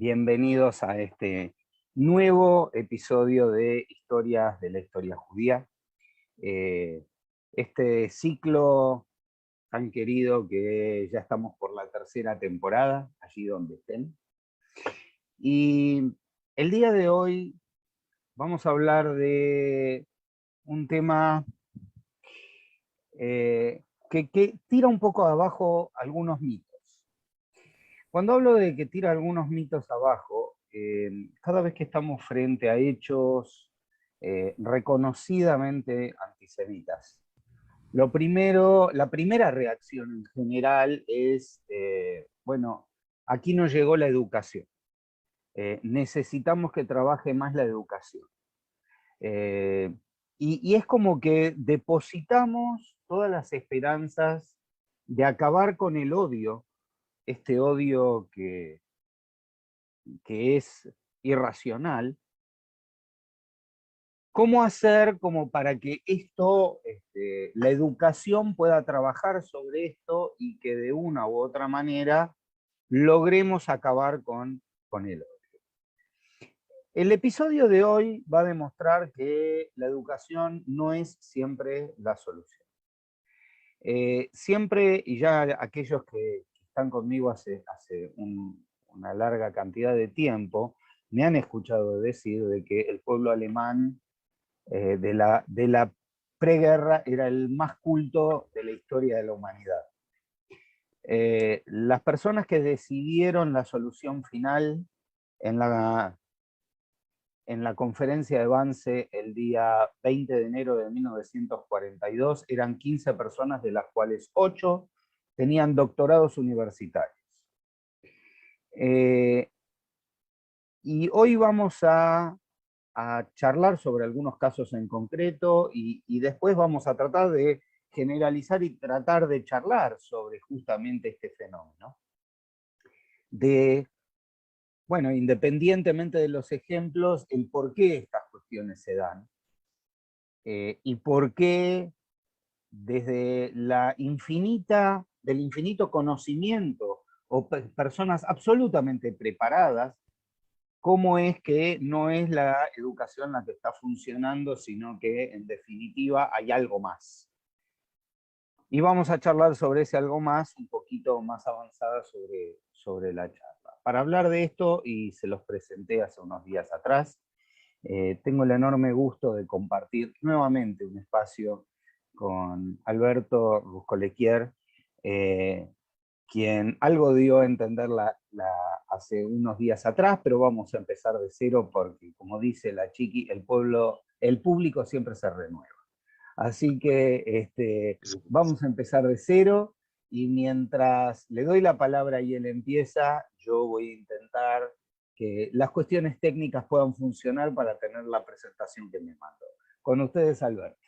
Bienvenidos a este nuevo episodio de Historias de la Historia Judía. Este ciclo tan querido que ya estamos por la tercera temporada, allí donde estén. Y el día de hoy vamos a hablar de un tema que tira un poco abajo algunos mitos. Cuando hablo de que tira algunos mitos abajo, cada vez que estamos frente a hechos reconocidamente antisemitas, la primera reacción en general es, bueno, aquí no llegó la educación. Necesitamos que trabaje más la educación. Y es como que depositamos todas las esperanzas de acabar con el odio, este odio que es irracional. ¿Cómo hacer como para que esto, la educación pueda trabajar sobre esto y que de una u otra manera logremos acabar con el odio? El episodio de hoy va a demostrar que la educación no es siempre la solución. Siempre, y ya aquellos que están conmigo hace una larga cantidad de tiempo, me han escuchado decir de que el pueblo alemán de la preguerra era el más culto de la historia de la humanidad. Las personas que decidieron la solución final en la conferencia de Wannsee el día 20 de enero de 1942 eran 15 personas, de las cuales 8 tenían doctorados universitarios. Y hoy vamos a charlar sobre algunos casos en concreto y después vamos a tratar de generalizar y tratar de charlar sobre justamente este fenómeno. Bueno, independientemente de los ejemplos, el por qué estas cuestiones se dan y por qué desde del infinito conocimiento o personas absolutamente preparadas, cómo es que no es la educación la que está funcionando, sino que en definitiva hay algo más. Y vamos a charlar sobre ese algo más un poquito más avanzada sobre la charla. Para hablar de esto, y se los presenté hace unos días atrás, tengo el enorme gusto de compartir nuevamente un espacio con Alberto Ruscolequier, quien algo dio a entender hace unos días atrás, pero vamos a empezar de cero porque, como dice la Chiqui, el público siempre se renueva. Así que vamos a empezar de cero y mientras le doy la palabra y él empieza, yo voy a intentar que las cuestiones técnicas puedan funcionar para tener la presentación que me mandó. Con ustedes, Alberto.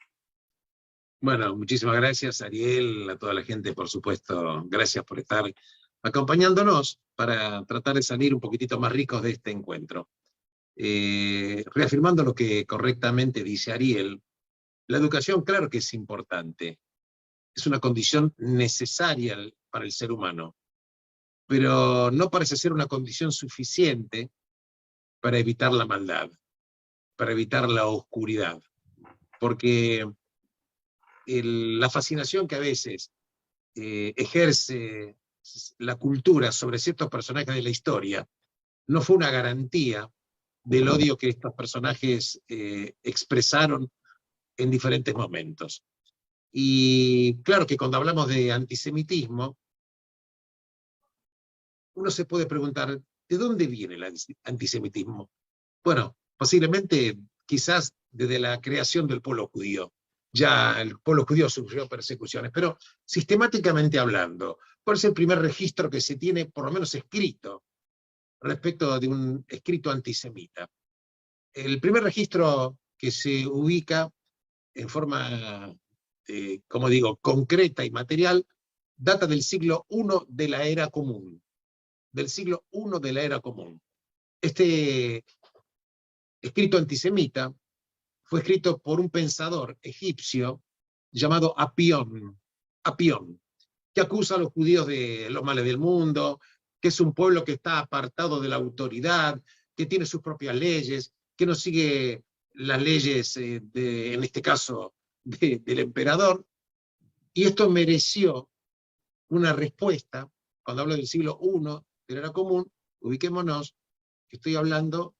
Bueno, muchísimas gracias, Ariel, a toda la gente, por supuesto. Gracias por estar acompañándonos para tratar de salir un poquitito más ricos de este encuentro. Reafirmando lo que correctamente dice Ariel, la educación, claro que es importante. Es una condición necesaria para el ser humano, pero no parece ser una condición suficiente para evitar la maldad, para evitar la oscuridad. Porque la fascinación que a veces ejerce la cultura sobre ciertos personajes de la historia no fue una garantía del odio que estos personajes expresaron en diferentes momentos. Y claro que cuando hablamos de antisemitismo, uno se puede preguntar, ¿de dónde viene el antisemitismo? Bueno, posiblemente quizás desde la creación del pueblo judío. Ya el pueblo judío sufrió persecuciones, pero sistemáticamente hablando, ¿cuál es el primer registro que se tiene, por lo menos escrito, respecto de un escrito antisemita? El primer registro que se ubica en forma, como digo, concreta y material, data del siglo I de la era común. Del siglo I de la era común. Este escrito antisemita fue escrito por un pensador egipcio llamado Apión, que acusa a los judíos de los males del mundo, que es un pueblo que está apartado de la autoridad, que tiene sus propias leyes, que no sigue las leyes, en este caso, del emperador. Y esto mereció una respuesta. Cuando hablo del siglo I de la era común, ubiquémonos, que estoy hablando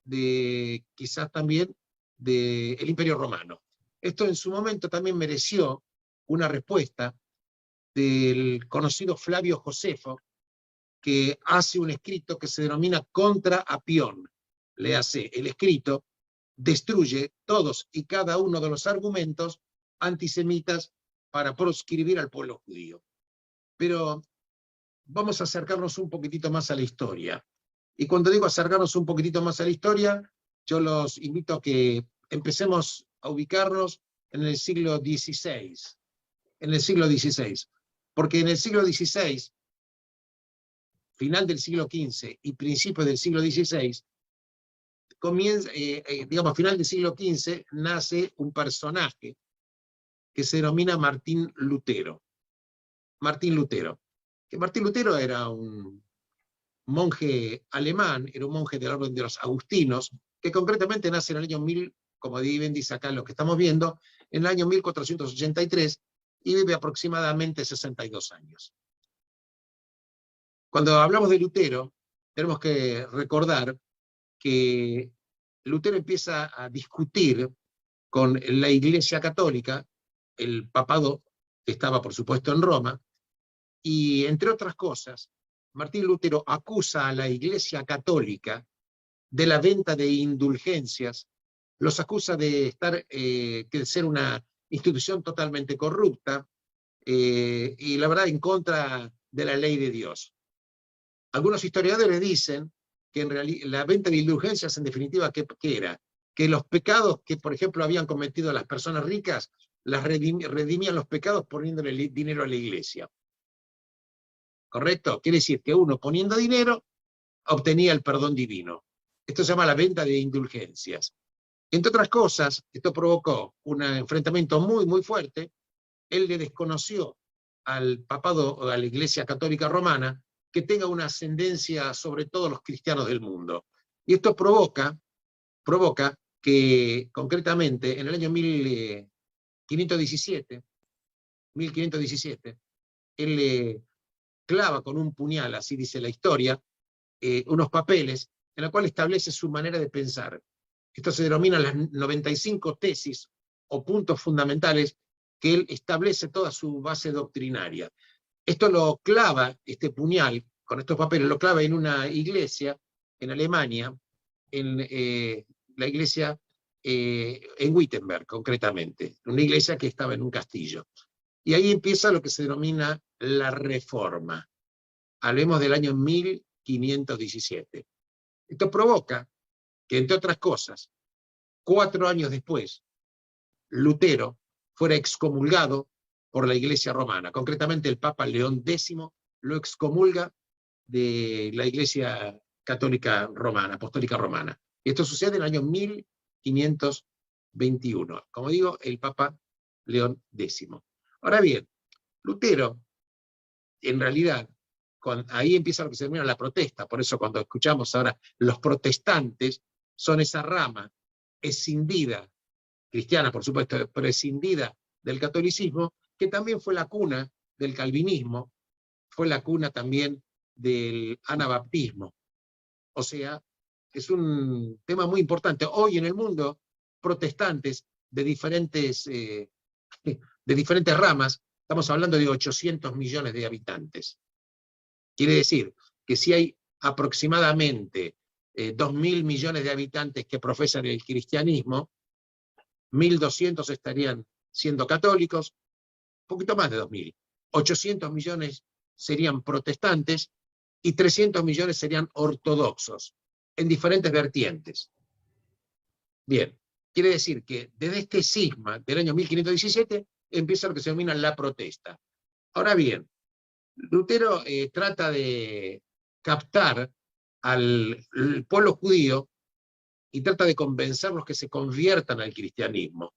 de quizás también del Imperio Romano. Esto en su momento también mereció una respuesta del conocido Flavio Josefo, que hace un escrito que se denomina Contra Apión. Le hace el escrito, destruye todos y cada uno de los argumentos antisemitas para proscribir al pueblo judío. Pero vamos a acercarnos un poquitito más a la historia. Y cuando digo acercarnos un poquitito más a la historia, yo los invito a que empecemos a ubicarnos en el siglo XVI. En el siglo XVI. Porque en el siglo XVI, final del siglo XV y principio del siglo XVI, comienza, digamos, final del siglo XV, nace un personaje que se denomina Martín Lutero. Martín Lutero. Que Martín Lutero era un monje alemán, era un monje del orden de los agustinos, que concretamente nace en el año 1000, como bien dice acá lo que estamos viendo, en el año 1483, y vive aproximadamente 62 años. Cuando hablamos de Lutero, tenemos que recordar que Lutero empieza a discutir con la Iglesia Católica, el papado que estaba, por supuesto, en Roma, y entre otras cosas, Martín Lutero acusa a la Iglesia Católica de la venta de indulgencias, los acusa de ser una institución totalmente corrupta, y la verdad en contra de la ley de Dios. Algunos historiadores dicen que en realidad la venta de indulgencias, en definitiva, ¿qué era? Que los pecados que, por ejemplo, habían cometido las personas ricas, las redimían los pecados poniéndole dinero a la iglesia. ¿Correcto? Quiere decir que uno poniendo dinero obtenía el perdón divino. Esto se llama la venta de indulgencias. Entre otras cosas, esto provocó un enfrentamiento muy, muy fuerte. Él le desconoció al papado o a la Iglesia Católica Romana que tenga una ascendencia sobre todos los cristianos del mundo. Y esto provoca que, concretamente, en el año 1517, él le clava con un puñal, así dice la historia, unos papeles en los cuales establece su manera de pensar. Esto se denomina las 95 tesis o puntos fundamentales que él establece toda su base doctrinaria. Esto lo clava, este puñal, con estos papeles, lo clava en una iglesia en Alemania, en la iglesia en Wittenberg, concretamente, una iglesia que estaba en un castillo. Y ahí empieza lo que se denomina la Reforma. Hablemos del año 1517. Esto provoca que, entre otras cosas, 4 años después, Lutero fuera excomulgado por la Iglesia Romana. Concretamente, el Papa León X lo excomulga de la Iglesia Católica Romana, Apostólica Romana. Y esto sucede en el año 1521. Como digo, el Papa León X. Ahora bien, Lutero, en realidad, ahí empieza lo que se denomina la protesta. Por eso cuando escuchamos ahora los protestantes, son esa rama escindida, cristiana por supuesto, prescindida del catolicismo, que también fue la cuna del calvinismo, fue la cuna también del anabaptismo. O sea, es un tema muy importante. Hoy en el mundo, protestantes de diferentes ramas, estamos hablando de 800 millones de habitantes. Quiere decir que si hay aproximadamente 2.000 millones de habitantes que profesan el cristianismo, 1.200 estarían siendo católicos, un poquito más de 2.000. 800 millones serían protestantes y 300 millones serían ortodoxos, en diferentes vertientes. Bien, quiere decir que desde este cisma del año 1517 empieza lo que se denomina la protesta. Ahora bien, Lutero trata de captar al pueblo judío y trata de convencerlos que se conviertan al cristianismo,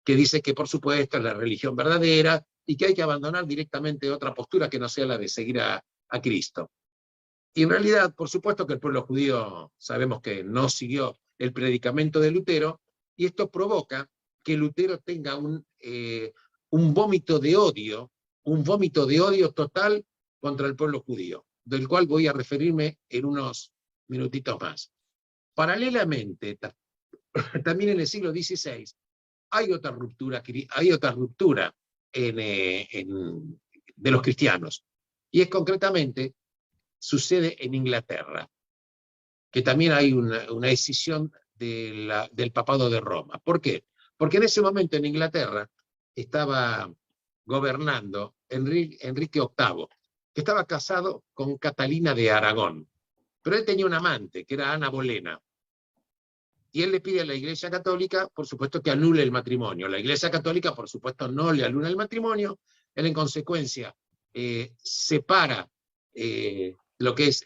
que dice que por supuesto es la religión verdadera y que hay que abandonar directamente otra postura que no sea la de seguir a Cristo. Y en realidad, por supuesto que el pueblo judío sabemos que no siguió el predicamento de Lutero, y esto provoca que Lutero tenga un vómito de odio, un vómito de odio total contra el pueblo judío, del cual voy a referirme en unos minutitos más. Paralelamente, también en el siglo XVI, hay otra ruptura de los cristianos, y es concretamente, sucede en Inglaterra, que también hay una escisión del papado de Roma. ¿Por qué? Porque en ese momento en Inglaterra estaba gobernando Enrique VIII, que estaba casado con Catalina de Aragón, pero él tenía un amante, que era Ana Bolena, y él le pide a la Iglesia Católica, por supuesto, que anule el matrimonio. La Iglesia Católica, por supuesto, no le anula el matrimonio. Él, en consecuencia, separa lo que es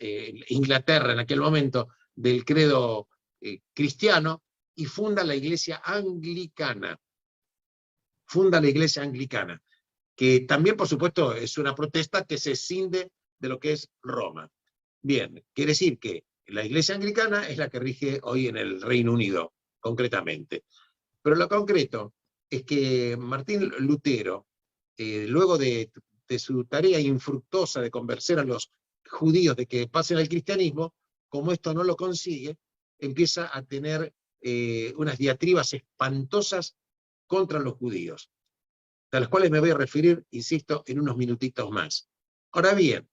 Inglaterra en aquel momento del credo cristiano y funda la Iglesia Anglicana. Funda la Iglesia Anglicana, que también, por supuesto, es una protesta que se escinde de lo que es Roma. Bien, quiere decir que la Iglesia Anglicana es la que rige hoy en el Reino Unido, concretamente. Pero lo concreto es que Martín Lutero, luego de su tarea infructuosa de convencer a los judíos de que pasen al cristianismo, como esto no lo consigue, empieza a tener unas diatribas espantosas contra los judíos, a las cuales me voy a referir, insisto, en unos minutitos más. Ahora bien,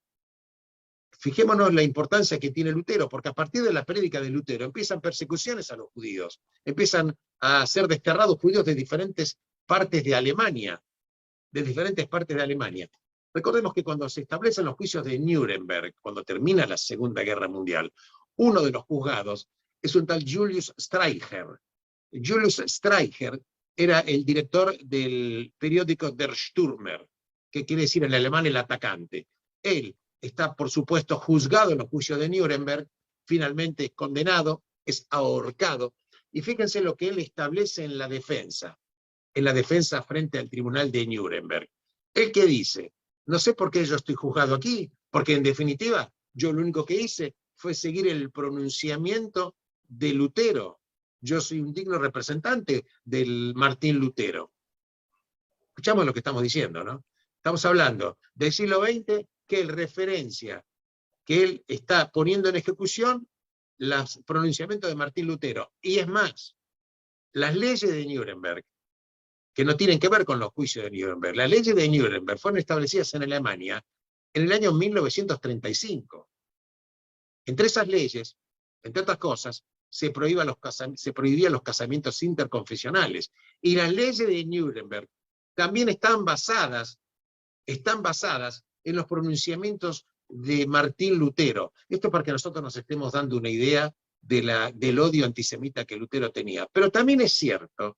fijémonos la importancia que tiene Lutero, porque a partir de la prédica de Lutero empiezan persecuciones a los judíos, empiezan a ser desterrados judíos de diferentes partes de Alemania, Recordemos que cuando se establecen los juicios de Nuremberg, cuando termina la Segunda Guerra Mundial, uno de los juzgados es un tal Julius Streicher. Julius Streicher era el director del periódico Der Stürmer, que quiere decir en alemán el atacante. Él está, por supuesto, juzgado en los juicios de Nuremberg, finalmente es condenado, es ahorcado, y fíjense lo que él establece en la defensa frente al tribunal de Nuremberg. ¿Él qué dice? No sé por qué yo estoy juzgado aquí, porque en definitiva yo lo único que hice fue seguir el pronunciamiento de Lutero. Yo soy un digno representante del Martín Lutero. Escuchamos lo que estamos diciendo, ¿no? Estamos hablando del siglo XX, que él referencia, que él está poniendo en ejecución los pronunciamientos de Martín Lutero. Y es más, las leyes de Nuremberg, que no tienen que ver con los juicios de Nuremberg, las leyes de Nuremberg fueron establecidas en Alemania en el año 1935. Entre esas leyes, entre otras cosas, se prohibían los casamientos interconfesionales. Y las leyes de Nuremberg también están basadas en los pronunciamientos de Martín Lutero. Esto para que nosotros nos estemos dando una idea del odio antisemita que Lutero tenía. Pero también es cierto,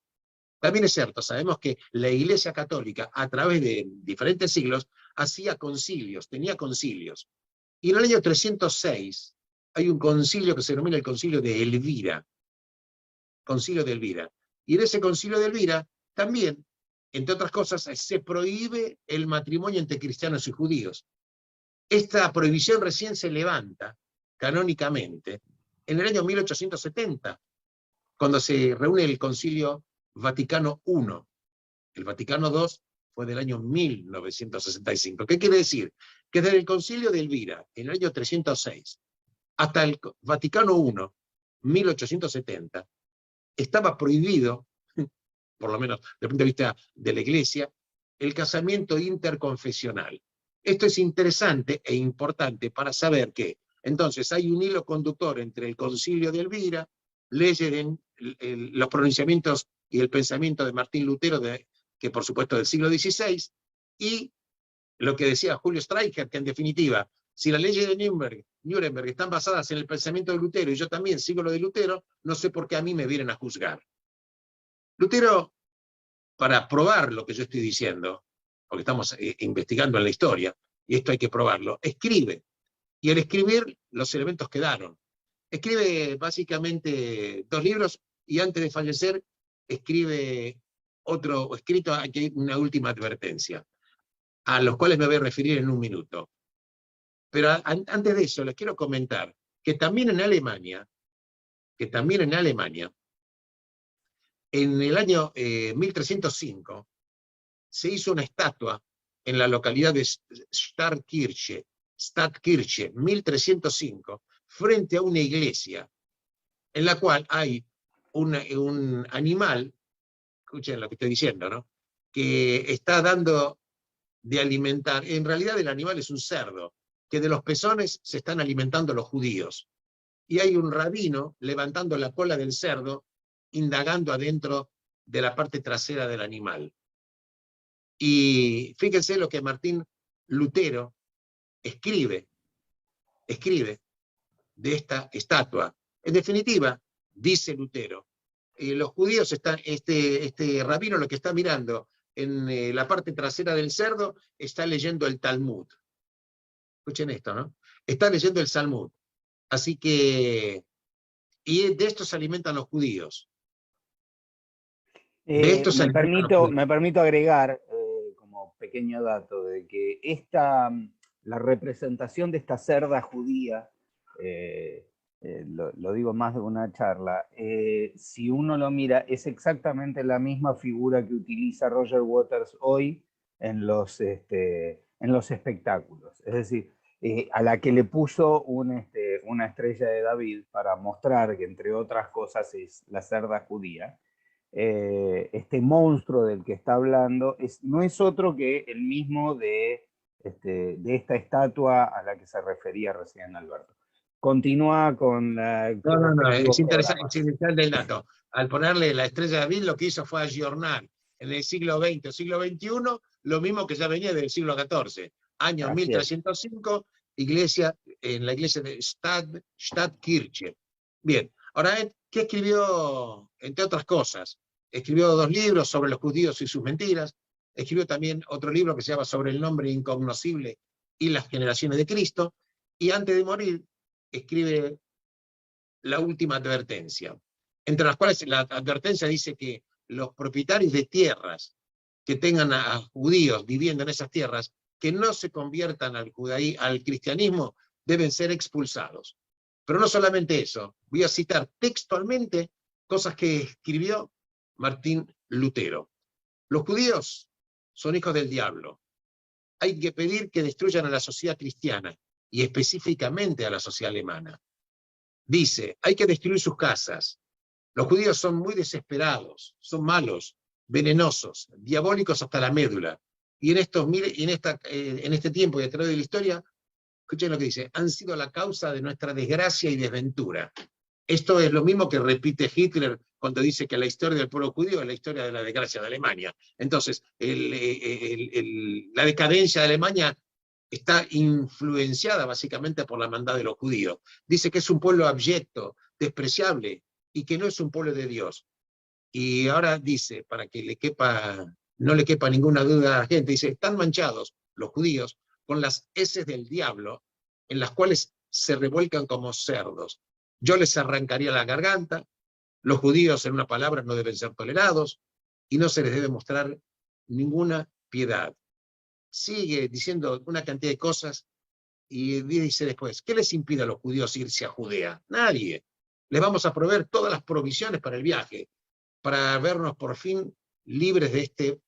sabemos que la Iglesia Católica, a través de diferentes siglos, hacía concilios, tenía concilios. Y en el año 306 hay un concilio que se denomina el Concilio de Elvira. Concilio de Elvira. Y en ese Concilio de Elvira también, entre otras cosas, se prohíbe el matrimonio entre cristianos y judíos. Esta prohibición recién se levanta, canónicamente, en el año 1870, cuando se reúne el Concilio Vaticano I. El Vaticano II fue del año 1965. ¿Qué quiere decir? Que desde el Concilio de Elvira, en el año 306, hasta el Vaticano I, 1870, estaba prohibido, por lo menos desde el punto de vista de la Iglesia, el casamiento interconfesional. Esto es interesante e importante para saber que, entonces, hay un hilo conductor entre el Concilio de Elvira, leyes los pronunciamientos y el pensamiento de Martín Lutero, que por supuesto del siglo XVI, y lo que decía Julio Streicher, que en definitiva, si las leyes de Nuremberg están basadas en el pensamiento de Lutero, y yo también sigo lo de Lutero, no sé por qué a mí me vienen a juzgar. Lutero, para probar lo que yo estoy diciendo, porque estamos investigando en la historia, y esto hay que probarlo, escribe. Y al escribir, los elementos quedaron. Escribe básicamente 2 libros, y antes de fallecer, escribe otro escrito, aquí hay una última advertencia, a los cuales me voy a referir en un minuto. Pero antes de eso, les quiero comentar que también en Alemania, en el año 1305, se hizo una estatua en la localidad de Stadtkirche, 1305, frente a una iglesia, en la cual hay un animal, escuchen lo que estoy diciendo, ¿no? Que está dando de alimentar, en realidad el animal es un cerdo, que de los pezones se están alimentando los judíos. Y hay un rabino levantando la cola del cerdo, indagando adentro de la parte trasera del animal. Y fíjense lo que Martín Lutero escribe de esta estatua. En definitiva, dice Lutero, los judíos están, este rabino lo que está mirando en la parte trasera del cerdo, está leyendo el Talmud. Escuchen esto, ¿no? Está leyendo el Talmud. Así que, y de esto se alimentan los judíos. De esto se alimentan los judíos. Me permito agregar, como pequeño dato, de que la representación de esta cerda judía, lo digo más de una charla, si uno lo mira, es exactamente la misma figura que utiliza Roger Waters hoy en los espectáculos. Es decir, a la que le puso una estrella de David para mostrar que, entre otras cosas, es la cerda judía. Este monstruo del que está hablando no es otro que el mismo de esta estatua a la que se refería recién Alberto. Continúa con la... No, es interesante el dato. Al ponerle la estrella de David, lo que hizo fue ayornar en el siglo XX o siglo XXI lo mismo que ya venía del siglo XIV. Año 1305, en la iglesia de Stadtkirche. Bien, ahora, ¿qué escribió, entre otras cosas? Escribió 2 libros sobre los judíos y sus mentiras. Escribió también otro libro que se llama Sobre el nombre incognoscible y las generaciones de Cristo. Y antes de morir, escribe la última advertencia, entre las cuales la advertencia dice que los propietarios de tierras que tengan a judíos viviendo en esas tierras, que no se conviertan al cristianismo, deben ser expulsados. Pero no solamente eso, voy a citar textualmente cosas que escribió Martín Lutero. Los judíos son hijos del diablo. Hay que pedir que destruyan a la sociedad cristiana, y específicamente a la sociedad alemana. Dice, hay que destruir sus casas. Los judíos son muy desesperados, son malos, venenosos, diabólicos hasta la médula. Y en este tiempo y a través de la historia, escuchen lo que dice, han sido la causa de nuestra desgracia y desventura. Esto es lo mismo que repite Hitler cuando dice que la historia del pueblo judío es la historia de la desgracia de Alemania. Entonces, la decadencia de Alemania está influenciada básicamente por la maldad de los judíos. Dice que es un pueblo abyecto, despreciable, y que no es un pueblo de Dios. Y ahora dice, para que no le quepa ninguna duda a la gente, dice, están manchados los judíos con las heces del diablo, en las cuales se revuelcan como cerdos. Yo les arrancaría la garganta. Los judíos, en una palabra, no deben ser tolerados, y no se les debe mostrar ninguna piedad. Sigue diciendo una cantidad de cosas, y dice después, ¿qué les impide a los judíos irse a Judea? Nadie. Les vamos a proveer todas las provisiones para el viaje, para vernos por fin libres de este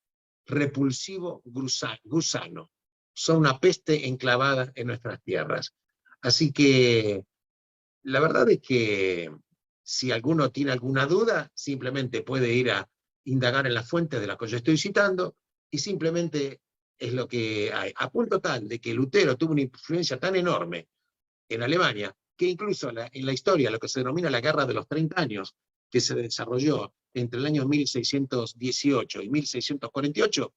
repulsivo gusano. Son una peste enclavada en nuestras tierras. Así que la verdad es que si alguno tiene alguna duda, simplemente puede ir a indagar en las fuentes de las que yo estoy citando, y simplemente es lo que hay. A punto tal de que Lutero tuvo una influencia tan enorme en Alemania, que incluso en la historia, lo que se denomina la Guerra de los 30 años, que se desarrolló entre el año 1618 y 1648,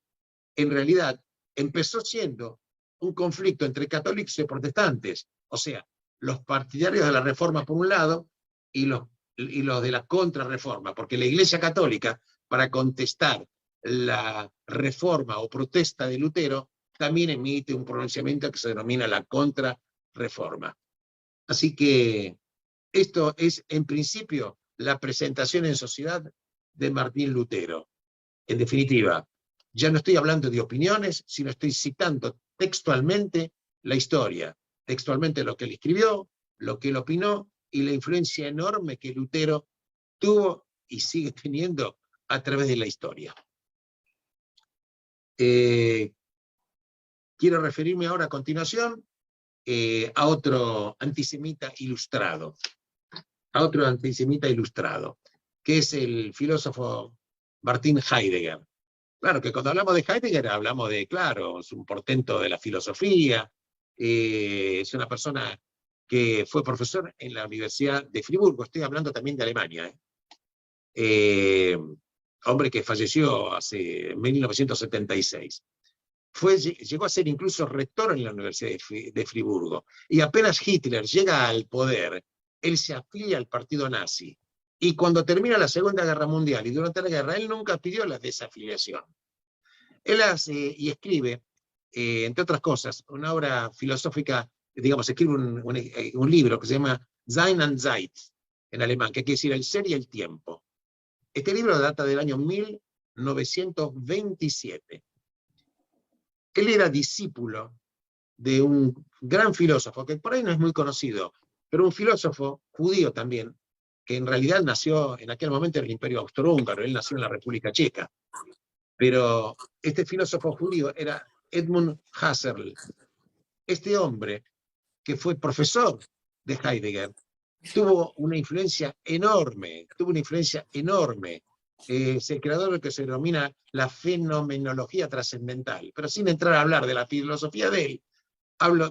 en realidad empezó siendo un conflicto entre católicos y protestantes, o sea, los partidarios de la Reforma por un lado y los de la contrarreforma, porque la Iglesia Católica, para contestar la reforma o protesta de Lutero, también emite un pronunciamiento que se denomina la contrarreforma. Así que esto es, en principio, la presentación en sociedad de Martín Lutero. En definitiva, ya no estoy hablando de opiniones, sino estoy citando textualmente la historia. textualmente lo que él escribió, lo que él opinó y la influencia enorme que Lutero tuvo y sigue teniendo a través de la historia. Quiero referirme ahora a continuación a otro antisemita ilustrado, que es el filósofo Martin Heidegger. Claro que cuando hablamos de Heidegger hablamos de, claro, es un portento de la filosofía, es una persona que fue profesor en la Universidad de Friburgo, estoy hablando también de Alemania, hombre que falleció en 1976. Llegó a ser incluso rector en la Universidad de Friburgo, y apenas Hitler llega al poder, él se afilia al partido nazi, y cuando termina la Segunda Guerra Mundial y durante la guerra, él nunca pidió la desafiliación. Él hace y escribe, entre otras cosas, una obra filosófica, digamos, escribe un libro que se llama Sein und Zeit, en alemán, que quiere decir el ser y el tiempo. Este libro data del año 1927. Él era discípulo de un gran filósofo, que por ahí no es muy conocido, pero un filósofo judío también, que en realidad nació en aquel momento en el Imperio Austrohúngaro, él nació en la República Checa. Pero este filósofo judío era Edmund Husserl. Este hombre, que fue profesor de Heidegger, tuvo una influencia enorme, es el creador de lo que se denomina la fenomenología trascendental. Pero sin entrar a hablar de la filosofía de él,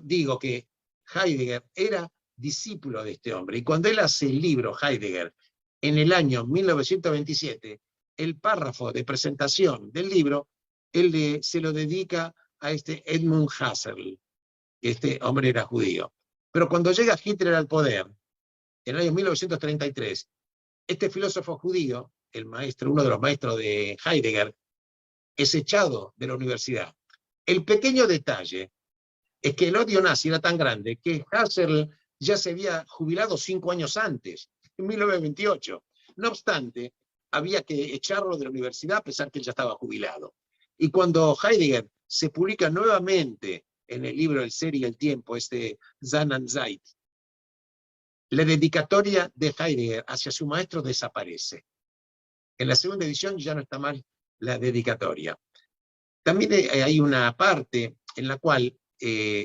digo que Heidegger era discípulo de este hombre. Y cuando él hace el libro Heidegger, en el año 1927, el párrafo de presentación del libro, él se lo dedica a este Edmund Husserl. Este hombre era judío. Pero cuando llega Hitler al poder, en el año 1933, este filósofo judío, uno de los maestros de Heidegger, es echado de la universidad. El pequeño detalle es que el odio nazi era tan grande que Husserl ya se había jubilado 5 años antes, en 1928. No obstante, había que echarlo de la universidad a pesar que él ya estaba jubilado. Y cuando Heidegger se publica nuevamente en el libro El ser y el tiempo, Sein und Zeit, la dedicatoria de Heidegger hacia su maestro desaparece. En la segunda edición ya no está mal la dedicatoria. También hay una parte en la cual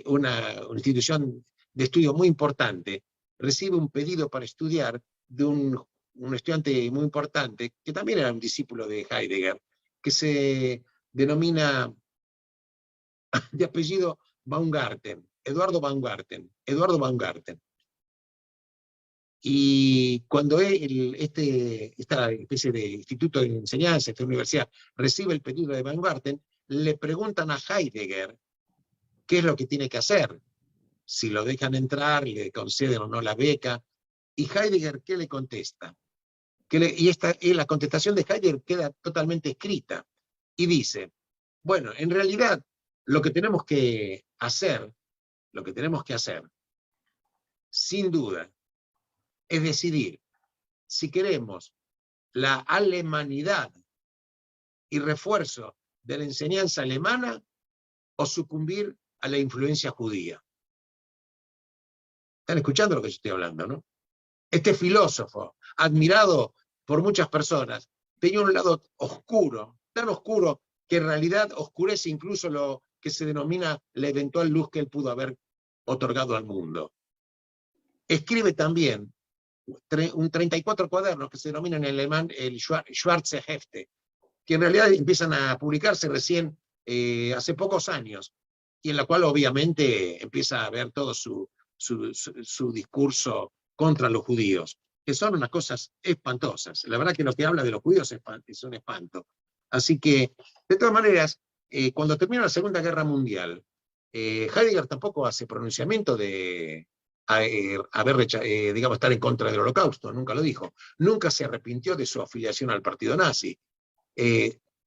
una institución de estudio muy importante recibe un pedido para estudiar de un estudiante muy importante, que también era un discípulo de Heidegger, que se denomina de apellido Baumgarten, Eduardo Baumgarten. Y cuando esta especie de instituto de enseñanza, esta universidad, recibe el pedido de Baumgarten, le preguntan a Heidegger qué es lo que tiene que hacer, si lo dejan entrar, le conceden o no la beca. Y Heidegger, ¿qué le contesta? La contestación de Heidegger queda totalmente escrita. Y dice, bueno, en realidad, lo que tenemos que hacer, sin duda, es decidir si queremos la alemanidad y refuerzo de la enseñanza alemana o sucumbir a la influencia judía. ¿Están escuchando lo que yo estoy hablando, no? Este filósofo, admirado por muchas personas, tenía un lado oscuro, tan oscuro que en realidad oscurece incluso lo que se denomina la eventual luz que él pudo haber otorgado al mundo. Escribe también 34 cuadernos que se denominan en alemán el Schwarze Hefte, que en realidad empiezan a publicarse recién hace pocos años, y en la cual obviamente empieza a ver todo su discurso contra los judíos, que son unas cosas espantosas. La verdad que lo que habla de los judíos es un espanto. Así que, de todas maneras, cuando termina la Segunda Guerra Mundial, Heidegger tampoco hace pronunciamiento de digamos, estar en contra del Holocausto, nunca lo dijo. Nunca se arrepintió de su afiliación al partido nazi.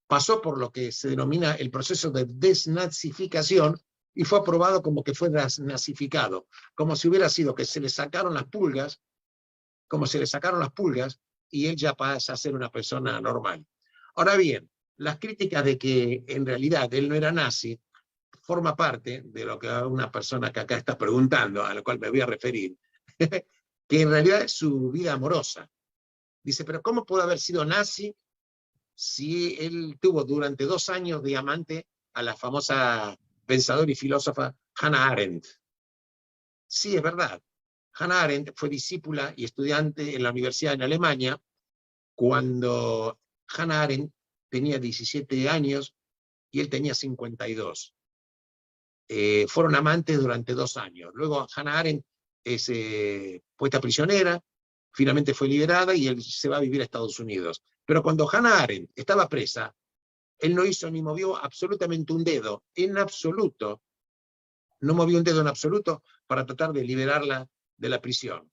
Pasó por lo que se denomina el proceso de desnazificación y fue aprobado como que fue desnazificado, como si hubiera sido que se le sacaron las pulgas, y él ya pasa a ser una persona normal. Ahora bien, las críticas de que en realidad él no era nazi forma parte de lo que una persona que acá está preguntando, a la cual me voy a referir, que en realidad es su vida amorosa. Dice, pero ¿cómo puede haber sido nazi si él tuvo durante 2 años de amante a la famosa pensadora y filósofa Hannah Arendt? Sí, es verdad. Hannah Arendt fue discípula y estudiante en la universidad en Alemania cuando Hannah Arendt tenía 17 años y él tenía 52. Fueron amantes durante 2 años. Luego Hannah Arendt es puesta prisionera, finalmente fue liberada y él se va a vivir a Estados Unidos. Pero cuando Hannah Arendt estaba presa, él no hizo ni movió absolutamente un dedo, en absoluto, no movió un dedo en absoluto para tratar de liberarla de la prisión.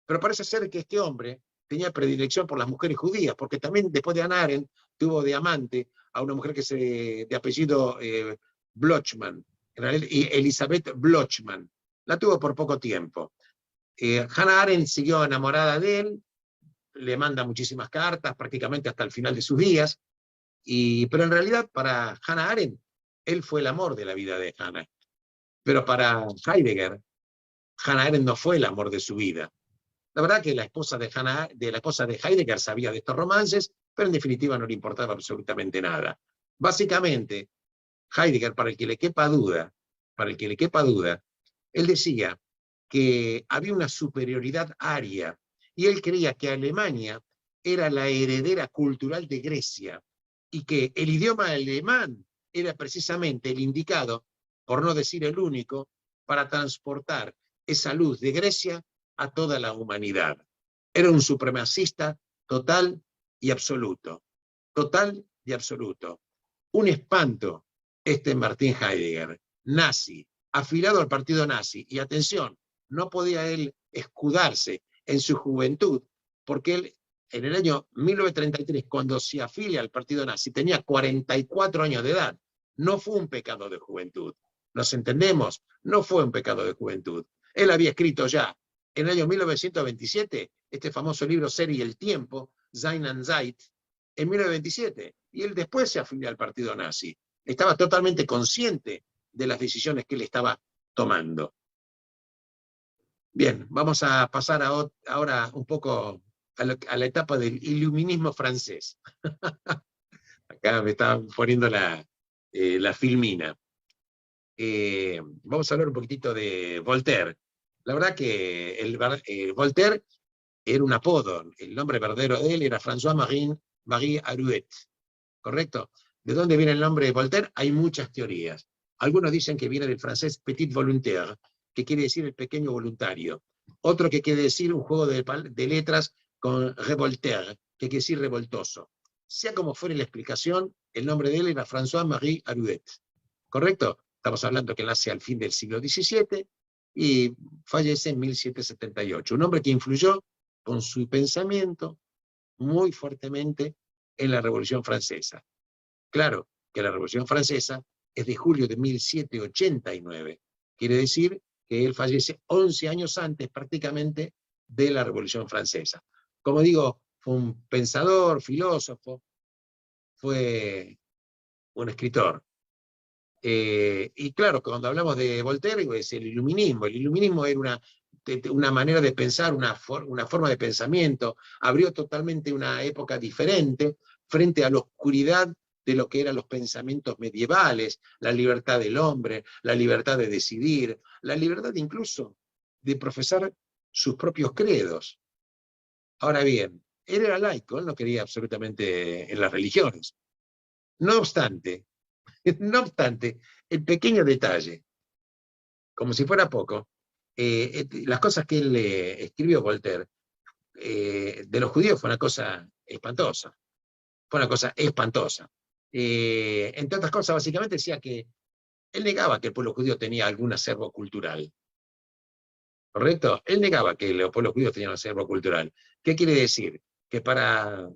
Pero parece ser que este hombre tenía predilección por las mujeres judías, porque también después de Hannah Arendt tuvo de amante a una mujer de apellido Blochman, y Elizabeth Blochman. La tuvo por poco tiempo. Hannah Arendt siguió enamorada de él, le manda muchísimas cartas, prácticamente hasta el final de sus días, pero en realidad para Hannah Arendt, él fue el amor de la vida de Hannah. Pero para Heidegger, Hannah Arendt no fue el amor de su vida. La verdad que la esposa de Heidegger sabía de estos romances, pero en definitiva no le importaba absolutamente nada. Básicamente, Heidegger, para el que le quepa duda, él decía que había una superioridad aria, y él creía que Alemania era la heredera cultural de Grecia, y que el idioma alemán era precisamente el indicado, por no decir el único, para transportar esa luz de Grecia a toda la humanidad. Era un supremacista total y absoluto. Total y absoluto. Un espanto Martin Heidegger, nazi, afiliado al partido nazi. Y atención, no podía él escudarse en su juventud, porque él en el año 1933, cuando se afilia al partido nazi, tenía 44 años de edad. No fue un pecado de juventud. ¿Nos entendemos? No fue un pecado de juventud. Él había escrito ya en el año 1927 este famoso libro Ser y el Tiempo, Sein und Zeit, en 1927. Y él después se afilió al partido nazi. Estaba totalmente consciente de las decisiones que él estaba tomando. Bien, vamos a pasar ahora un poco a la etapa del iluminismo francés. Acá me están poniendo la filmina. Vamos a hablar un poquitito de Voltaire. La verdad que Voltaire era un apodo, el nombre verdadero de él era François-Marie Arouet, ¿correcto? ¿De dónde viene el nombre de Voltaire? Hay muchas teorías. Algunos dicen que viene del francés petit volontaire, que quiere decir el pequeño voluntario. Otro que quiere decir un juego de letras con revoltaire, que quiere decir revoltoso. Sea como fuere la explicación, el nombre de él era François-Marie Arouet, ¿correcto? Estamos hablando que nace al fin del siglo XVII y fallece en 1778. Un hombre que influyó con su pensamiento muy fuertemente en la Revolución Francesa. Claro que la Revolución Francesa es de julio de 1789. Quiere decir que él fallece 11 años antes prácticamente de la Revolución Francesa. Como digo, fue un pensador, filósofo, fue un escritor. Y claro, cuando hablamos de Voltaire, es el iluminismo. El iluminismo era una manera de pensar, una forma de pensamiento. Abrió totalmente una época diferente frente a la oscuridad de lo que eran los pensamientos medievales, la libertad del hombre, la libertad de decidir, la libertad incluso de profesar sus propios credos. Ahora bien, él era laico, él no quería absolutamente en las religiones. No obstante, el pequeño detalle, como si fuera poco, las cosas que él escribió Voltaire, de los judíos fue una cosa espantosa. Fue una cosa espantosa. Entre otras cosas, básicamente decía que él negaba que el pueblo judío tenía algún acervo cultural. ¿Correcto? Él negaba que los pueblos judíos tenían un acervo cultural. ¿Qué quiere decir? Que para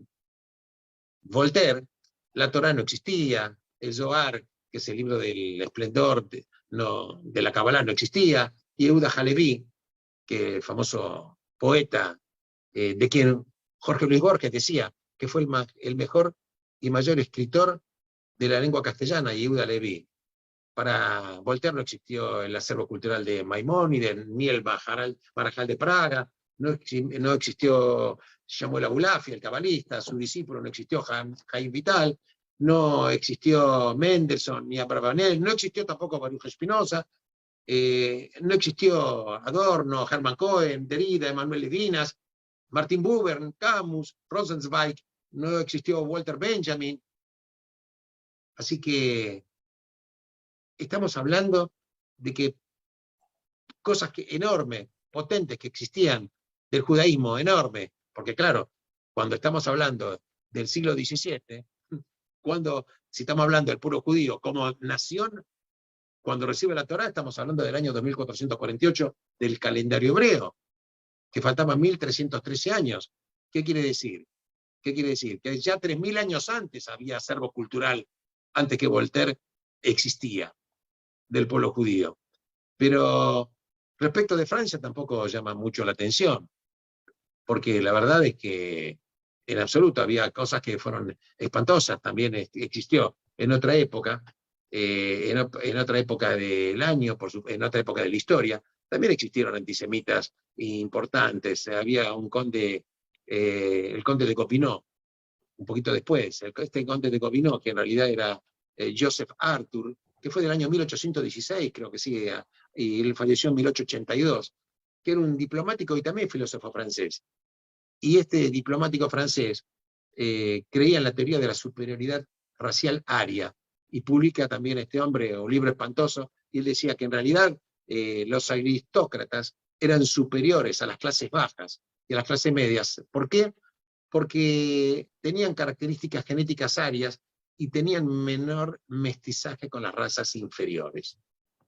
Voltaire la Torá no existía, el Zohar, que es el libro del esplendor de la Kabbalah, no existía, y Yehuda Halevi, que el famoso poeta, de quien Jorge Luis Borges decía que fue el mejor y mayor escritor de la lengua castellana, Yehuda Halevi. Para Voltaire no existió el acervo cultural de Maimónides, ni el Marajal de Praga, no existió Samuel Abulafi, el cabalista, su discípulo, no existió Jaime Vital, no existió Mendelssohn ni Abravanel, no existió tampoco Baruch Spinoza, no existió Adorno, Hermann Cohen, Derrida, Emmanuel Levinas, Martin Buber, Camus, Rosenzweig, no existió Walter Benjamin. Así que estamos hablando de que cosas enormes, potentes que existían del judaísmo, enorme, porque claro, cuando estamos hablando del siglo XVII, si estamos hablando del pueblo judío como nación, cuando recibe la Torá, estamos hablando del año 2448 del calendario hebreo, que faltaban 1313 años. ¿Qué quiere decir? ¿Qué quiere decir? Que ya 3000 años antes había acervo cultural, antes que Voltaire existía, del pueblo judío. Pero respecto de Francia tampoco llama mucho la atención, porque la verdad es que en absoluto había cosas que fueron espantosas, también existió en otra época, en otra época del año, en otra época de la historia, también existieron antisemitas importantes. Había un conde, el conde de Gobineau, un poquito después, este conde de Gobineau, que en realidad era Joseph Arthur, que fue del año 1816, creo que sí, y él falleció en 1882, que era un diplomático y también filósofo francés. Y este diplomático francés creía en la teoría de la superioridad racial aria, y publica también este hombre un libro espantoso, y él decía que en realidad los aristócratas eran superiores a las clases bajas y a las clases medias. ¿Por qué? Porque tenían características genéticas arias y tenían menor mestizaje con las razas inferiores.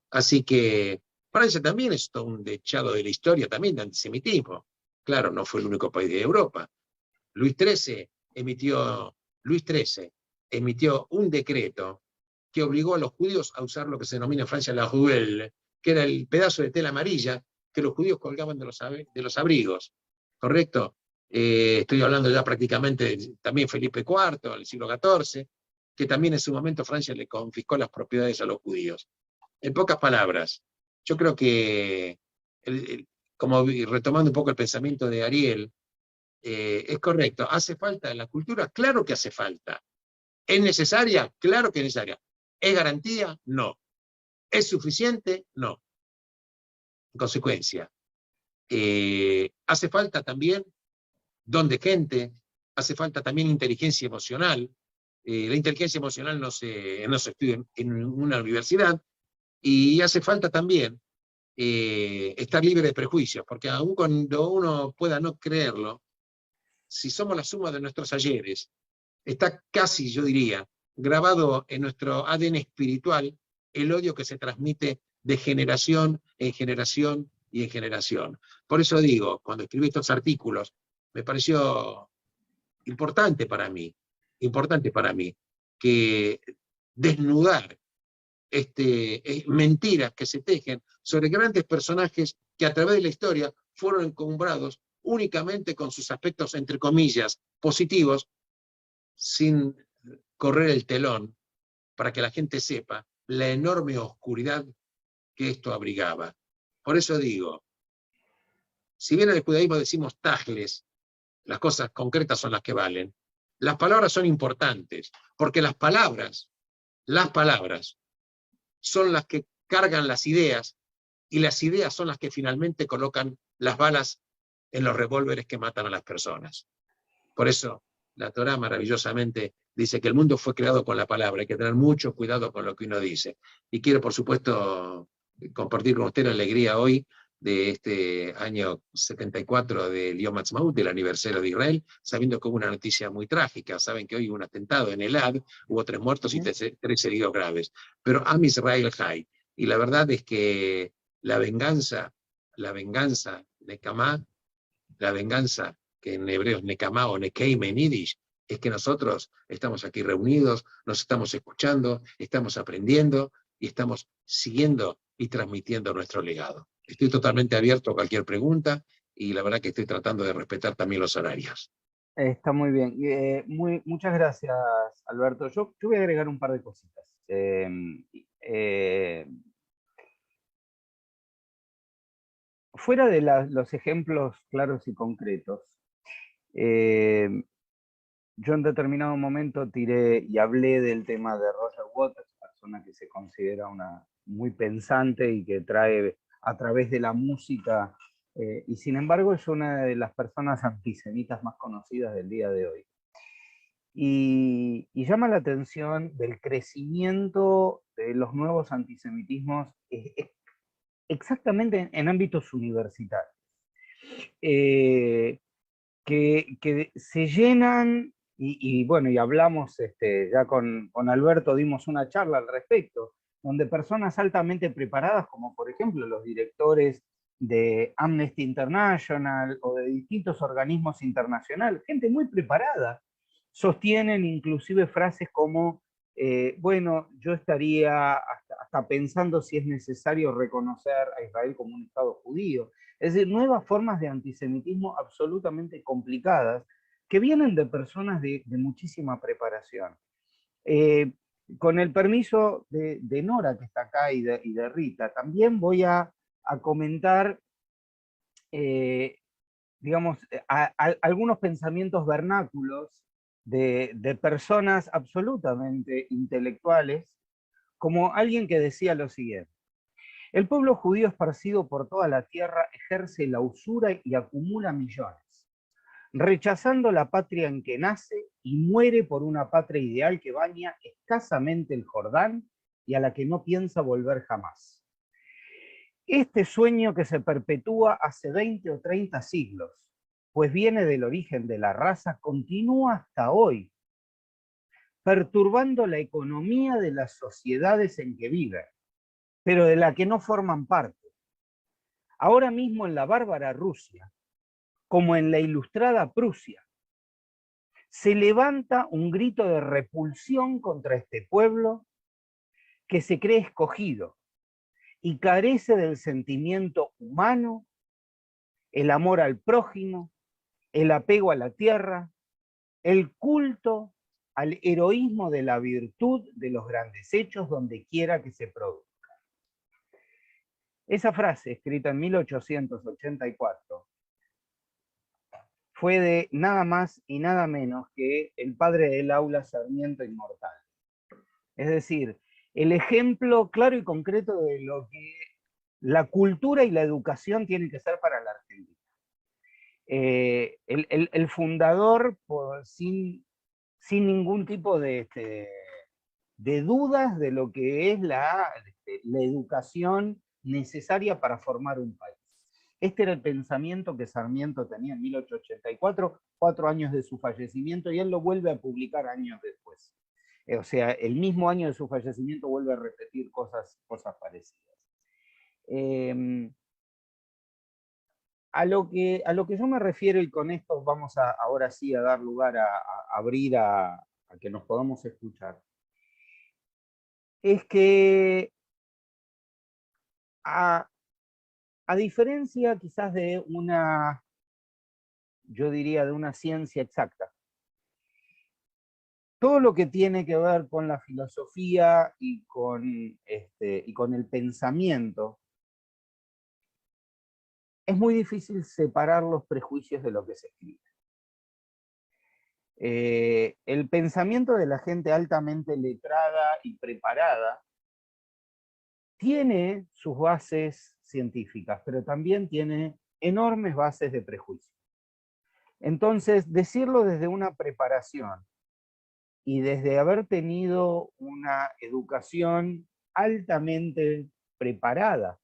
Así que Francia también es todo un dechado de la historia, también de antisemitismo. Claro, no fue el único país de Europa. Luis XIII emitió un decreto que obligó a los judíos a usar lo que se denomina en Francia la rouelle, que era el pedazo de tela amarilla que los judíos colgaban de los abrigos, ¿correcto? Estoy hablando ya prácticamente también Felipe IV, el siglo XIV, que también en su momento Francia le confiscó las propiedades a los judíos. En pocas palabras, yo creo que, como retomando un poco el pensamiento de Ariel, es correcto. ¿Hace falta en la cultura? Claro que hace falta. ¿Es necesaria? Claro que es necesaria. ¿Es garantía? No. ¿Es suficiente? No. En consecuencia, hace falta también don de gente, hace falta también inteligencia emocional. La inteligencia emocional no se estudia en una universidad, y hace falta también estar libre de prejuicios, porque aun cuando uno pueda no creerlo, si somos la suma de nuestros ayeres, está casi, yo diría, grabado en nuestro ADN espiritual el odio que se transmite de generación en generación y en generación. Por eso digo, cuando escribí estos artículos, me pareció importante para mí, que desnudar mentiras que se tejen sobre grandes personajes que a través de la historia fueron encumbrados únicamente con sus aspectos, entre comillas, positivos, sin correr el telón para que la gente sepa la enorme oscuridad que esto abrigaba. Por eso digo, si bien en el judaísmo decimos tajles, las cosas concretas son las que valen, las palabras son importantes, porque las palabras son las que cargan las ideas, y las ideas son las que finalmente colocan las balas en los revólveres que matan a las personas. Por eso la Torá maravillosamente dice que el mundo fue creado con la palabra, hay que tener mucho cuidado con lo que uno dice. Y quiero, por supuesto, compartir con usted la alegría hoy de este año 74 del Yom Ha'atzmaut, del aniversario de Israel, sabiendo que hubo una noticia muy trágica. Saben que hoy hubo un atentado en Elad, hubo 3 muertos y 3 heridos graves. Pero Am Israel Hay. Y la verdad es que la venganza, Nekamá, la venganza, que en hebreo es Nekamá o Nekeim en Yiddish, es que nosotros estamos aquí reunidos, nos estamos escuchando, estamos aprendiendo y estamos siguiendo y transmitiendo nuestro legado. Estoy totalmente abierto a cualquier pregunta, y la verdad que estoy tratando de respetar también los horarios. Está muy bien. Muchas gracias, Alberto. Yo voy a agregar un par de cositas. fuera de los ejemplos claros y concretos, yo en determinado momento tiré y hablé del tema de Roger Waters, persona que se considera una muy pensante y que trae a través de la música, y sin embargo es una de las personas antisemitas más conocidas del día de hoy. Y llama la atención del crecimiento de los nuevos antisemitismos exactamente en ámbitos universitarios, que se llenan, y bueno, y hablamos ya con Alberto, dimos una charla al respecto, donde personas altamente preparadas, como por ejemplo los directores de Amnesty International o de distintos organismos internacionales, gente muy preparada, sostienen inclusive frases como, bueno, yo estaría hasta pensando si es necesario reconocer a Israel como un Estado judío. Es decir, nuevas formas de antisemitismo absolutamente complicadas que vienen de personas de muchísima preparación. Con el permiso de Nora, que está acá, y de Rita, también voy a comentar, digamos, algunos pensamientos vernáculos de personas absolutamente intelectuales, como alguien que decía lo siguiente: el pueblo judío esparcido por toda la tierra ejerce la usura y acumula millones, rechazando la patria en que nace y muere por una patria ideal que baña escasamente el Jordán y a la que no piensa volver jamás. Este sueño que se perpetúa hace 20 o 30 siglos, pues viene del origen de la raza, continúa hasta hoy, perturbando la economía de las sociedades en que viven, pero de la que no forman parte. Ahora mismo en la bárbara Rusia, como en la ilustrada Prusia, se levanta un grito de repulsión contra este pueblo que se cree escogido y carece del sentimiento humano, el amor al prójimo, el apego a la tierra, el culto al heroísmo de la virtud de los grandes hechos donde quiera que se produzca. Esa frase, escrita en 1884, fue de nada más y nada menos que el padre del aula Sarmiento Inmortal. Es decir, el ejemplo claro y concreto de lo que la cultura y la educación tienen que ser para la Argentina. El fundador, sin ningún tipo de dudas de lo que es la educación necesaria para formar un país. Este era el pensamiento que Sarmiento tenía en 1884, 4 años de su fallecimiento, y él lo vuelve a publicar años después. O sea, el mismo año de su fallecimiento vuelve a repetir cosas parecidas. A lo que yo me refiero, y con esto vamos ahora sí a dar lugar a abrir a que nos podamos escuchar, es que a diferencia quizás de una, yo diría, de una ciencia exacta, todo lo que tiene que ver con la filosofía y con el pensamiento, es muy difícil separar los prejuicios de lo que se escribe. El pensamiento de la gente altamente letrada y preparada tiene sus bases científicas, pero también tiene enormes bases de prejuicio. Entonces, decirlo desde una preparación y desde haber tenido una educación altamente preparada,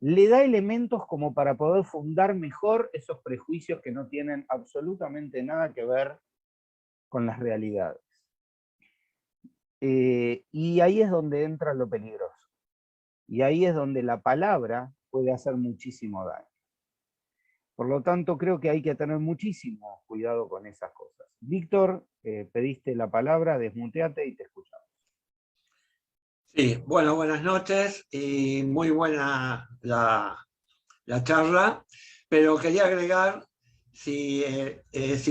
le da elementos como para poder fundar mejor esos prejuicios que no tienen absolutamente nada que ver con las realidades. Y ahí es donde entra lo peligroso. Y ahí es donde la palabra puede hacer muchísimo daño. Por lo tanto, creo que hay que tener muchísimo cuidado con esas cosas. Víctor, pediste la palabra, desmuteate y te escuchamos. Sí, bueno, buenas noches y muy buena la charla, pero quería agregar, si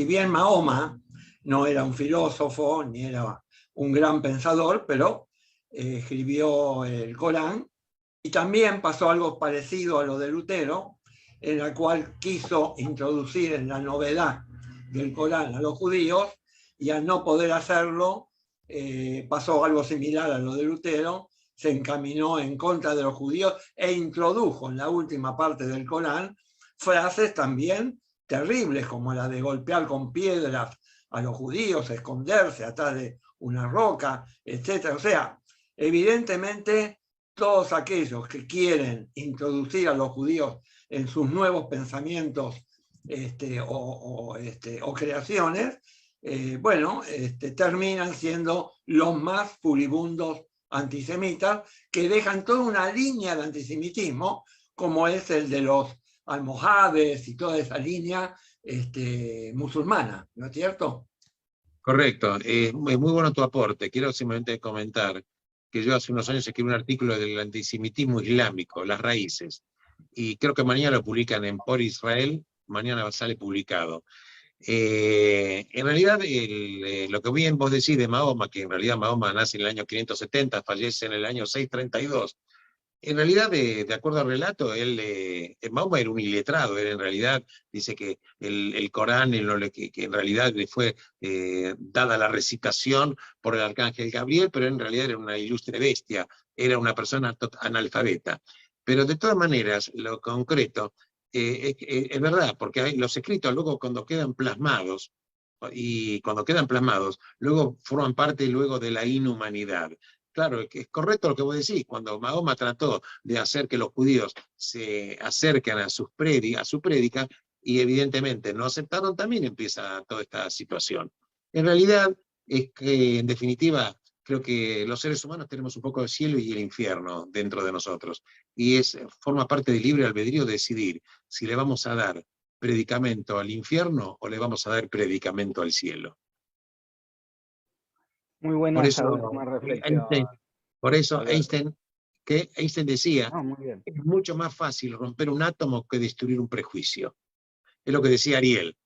bien Mahoma no era un filósofo ni era un gran pensador, pero escribió el Corán, y también pasó algo parecido a lo de Lutero, en la cual quiso introducir en la novedad del Corán a los judíos, y al no poder hacerlo, pasó algo similar a lo de Lutero, se encaminó en contra de los judíos e introdujo en la última parte del Corán frases también terribles, como la de golpear con piedras a los judíos, esconderse atrás de una roca, etc. O sea, evidentemente todos aquellos que quieren introducir a los judíos en sus nuevos pensamientos o creaciones, terminan siendo los más furibundos antisemitas, que dejan toda una línea de antisemitismo, como es el de los almohades y toda esa línea musulmana, ¿no es cierto? Correcto, es muy bueno tu aporte. Quiero simplemente comentar que yo hace unos años escribí un artículo del antisemitismo islámico, las raíces, y creo que mañana lo publican en Por Israel, mañana sale publicado. En realidad, lo que bien vos decís de Mahoma, que en realidad Mahoma nace en el año 570, fallece en el año 632, en realidad, de acuerdo al relato, Mahoma era un iletrado, él en realidad dice que el Corán, que en realidad le fue dada la recitación por el arcángel Gabriel, pero en realidad era una ilustre bestia, era una persona analfabeta. Pero de todas maneras, lo concreto, es verdad, porque los escritos luego cuando quedan plasmados, luego forman parte luego de la inhumanidad. Claro, es correcto lo que vos decís, cuando Mahoma trató de hacer que los judíos se acerquen a su prédica, y evidentemente no aceptaron, también empieza toda esta situación. En realidad, es que en definitiva, creo que los seres humanos tenemos un poco del cielo y el infierno dentro de nosotros, y forma parte del libre albedrío decidir si le vamos a dar predicamento al infierno o le vamos a dar predicamento al cielo. Muy buena Por esa eso, última reflexión. Einstein decía, No, muy bien. es mucho más fácil romper un átomo que destruir un prejuicio. Es lo que decía Ariel.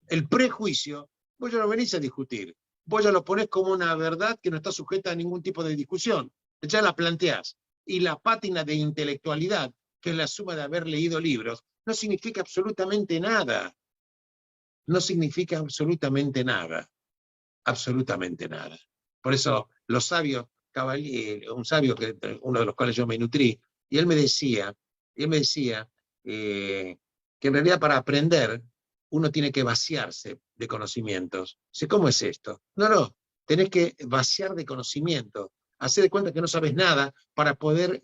El prejuicio, vos ya lo venís a discutir, vos ya lo ponés como una verdad que no está sujeta a ningún tipo de discusión, ya la planteás. Y la pátina de intelectualidad, que es la suma de haber leído libros, no significa absolutamente nada. No significa absolutamente nada. Absolutamente nada. Por eso los sabios, un sabio uno de los cuales yo me nutrí, y él me decía que en realidad para aprender uno tiene que vaciarse de conocimientos. ¿Cómo es esto? No, tenés que vaciar de conocimiento, hacer de cuenta que no sabes nada para poder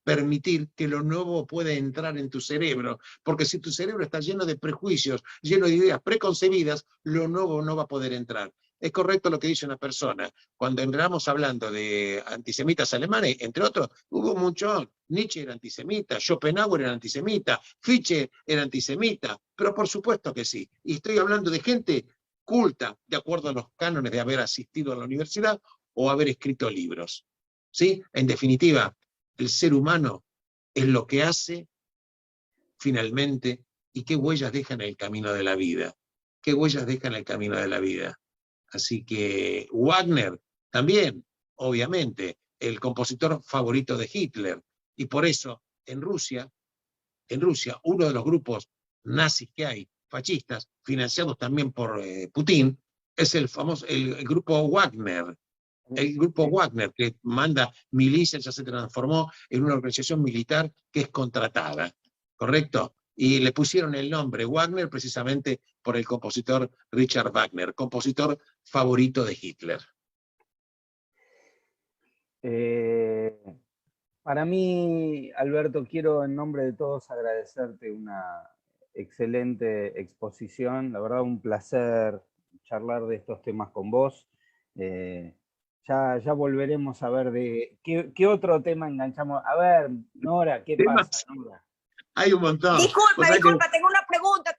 permitir que lo nuevo pueda entrar en tu cerebro, porque si tu cerebro está lleno de prejuicios, lleno de ideas preconcebidas, lo nuevo no va a poder entrar. Es correcto lo que dice una persona. Cuando entramos hablando de antisemitas alemanes, entre otros, hubo muchos. Nietzsche era antisemita, Schopenhauer era antisemita, Fichte era antisemita, pero por supuesto que sí. Y estoy hablando de gente culta, de acuerdo a los cánones de haber asistido a la universidad o haber escrito libros. ¿Sí? En definitiva, el ser humano es lo que hace finalmente y qué huellas deja en el camino de la vida. ¿Qué huellas deja en el camino de la vida? Así que Wagner también, obviamente, el compositor favorito de Hitler. Y por eso, en Rusia, uno de los grupos nazis que hay, fascistas, financiados también por Putin, es el famoso, el grupo Wagner. El grupo Wagner, que manda milicias, ya se transformó en una organización militar que es contratada, ¿correcto? Y le pusieron el nombre Wagner precisamente por el compositor Richard Wagner, compositor favorito de Hitler. Para mí, Alberto, quiero en nombre de todos agradecerte una excelente exposición. La verdad, un placer charlar de estos temas con vos. Ya volveremos a ver de qué otro tema enganchamos. A ver, Nora, ¿qué pasa, Nora? Hay un montón. Disculpa, tengo una pregunta.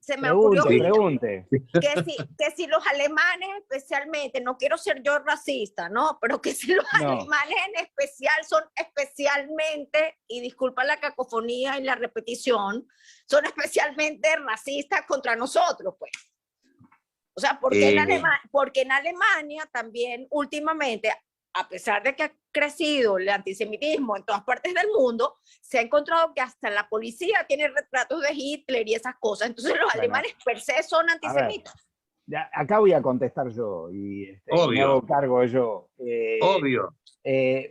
Se me ocurrió pregunte. que si los alemanes especialmente, no quiero ser yo racista, ¿no? Pero que si los alemanes en especial son especialmente, y disculpa la cacofonía y la repetición, son especialmente racistas contra nosotros, pues. O sea, porque en Alemania también últimamente a pesar de que ha crecido el antisemitismo en todas partes del mundo, se ha encontrado que hasta la policía tiene retratos de Hitler y esas cosas. Entonces los alemanes per se son antisemitas. Acá voy a contestar yo y me hago cargo yo. Obvio.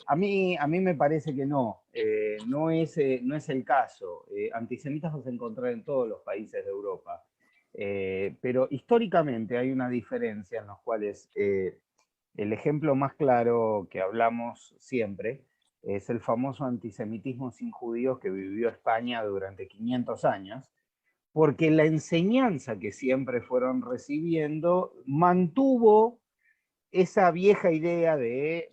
A mí me parece que no es el caso. Antisemitas vas a encontrar en todos los países de Europa. Pero históricamente hay una diferencia en los cuales el ejemplo más claro que hablamos siempre es el famoso antisemitismo sin judíos que vivió España durante 500 años, porque la enseñanza que siempre fueron recibiendo mantuvo esa vieja idea de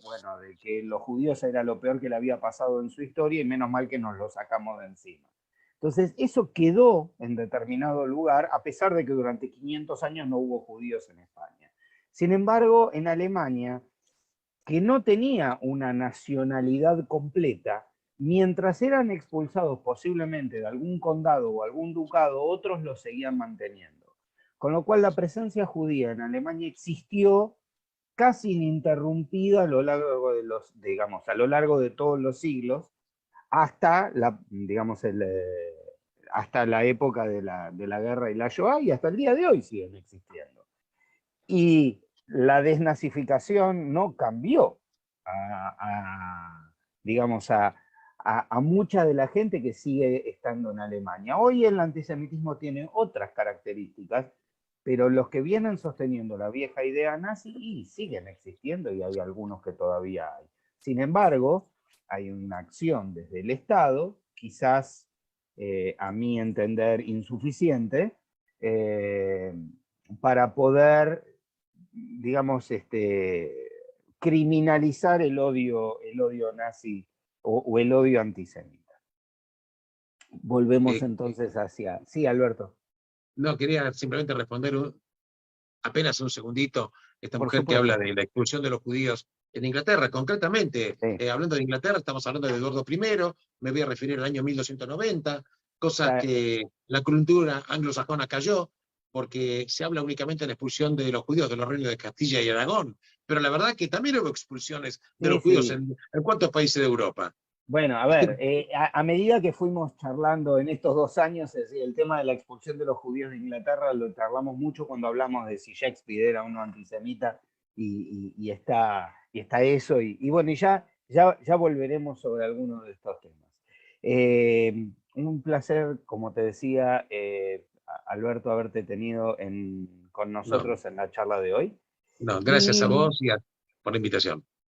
que los judíos era lo peor que le había pasado en su historia y menos mal que nos lo sacamos de encima. Entonces, eso quedó en determinado lugar, a pesar de que durante 500 años no hubo judíos en España. Sin embargo, en Alemania, que no tenía una nacionalidad completa, mientras eran expulsados posiblemente de algún condado o algún ducado, otros lo seguían manteniendo. Con lo cual la presencia judía en Alemania existió casi ininterrumpida a lo largo de todos los siglos, hasta hasta la época de la guerra y la Shoah, y hasta el día de hoy siguen existiendo. Y la desnazificación no cambió a mucha de la gente que sigue estando en Alemania. Hoy el antisemitismo tiene otras características, pero los que vienen sosteniendo la vieja idea nazi siguen existiendo y hay algunos que todavía hay. Sin embargo, hay una acción desde el Estado, quizás a mi entender insuficiente, para poder, criminalizar el odio nazi o el odio antisemita. Volvemos entonces hacia... Sí, Alberto. No, quería simplemente responder apenas un segundito, esta Por mujer supuesto. que habla de la expulsión de los judíos en Inglaterra, concretamente, Sí. hablando de Inglaterra, estamos hablando de Eduardo I, me voy a referir al año 1290, cosas que la cultura anglosajona cayó, porque se habla únicamente de la expulsión de los judíos de los reinos de Castilla y Aragón, pero la verdad que también hubo expulsiones de los judíos en cuántos países de Europa. Bueno, a ver, a medida que fuimos charlando en estos 2 años, es decir, el tema de la expulsión de los judíos de Inglaterra lo charlamos mucho cuando hablamos de si Shakespeare era uno antisemita y está eso, y bueno, y ya volveremos sobre algunos de estos temas. Un placer, como te decía, Alberto, haberte tenido con nosotros en la charla de hoy. No, gracias a vos y por la invitación.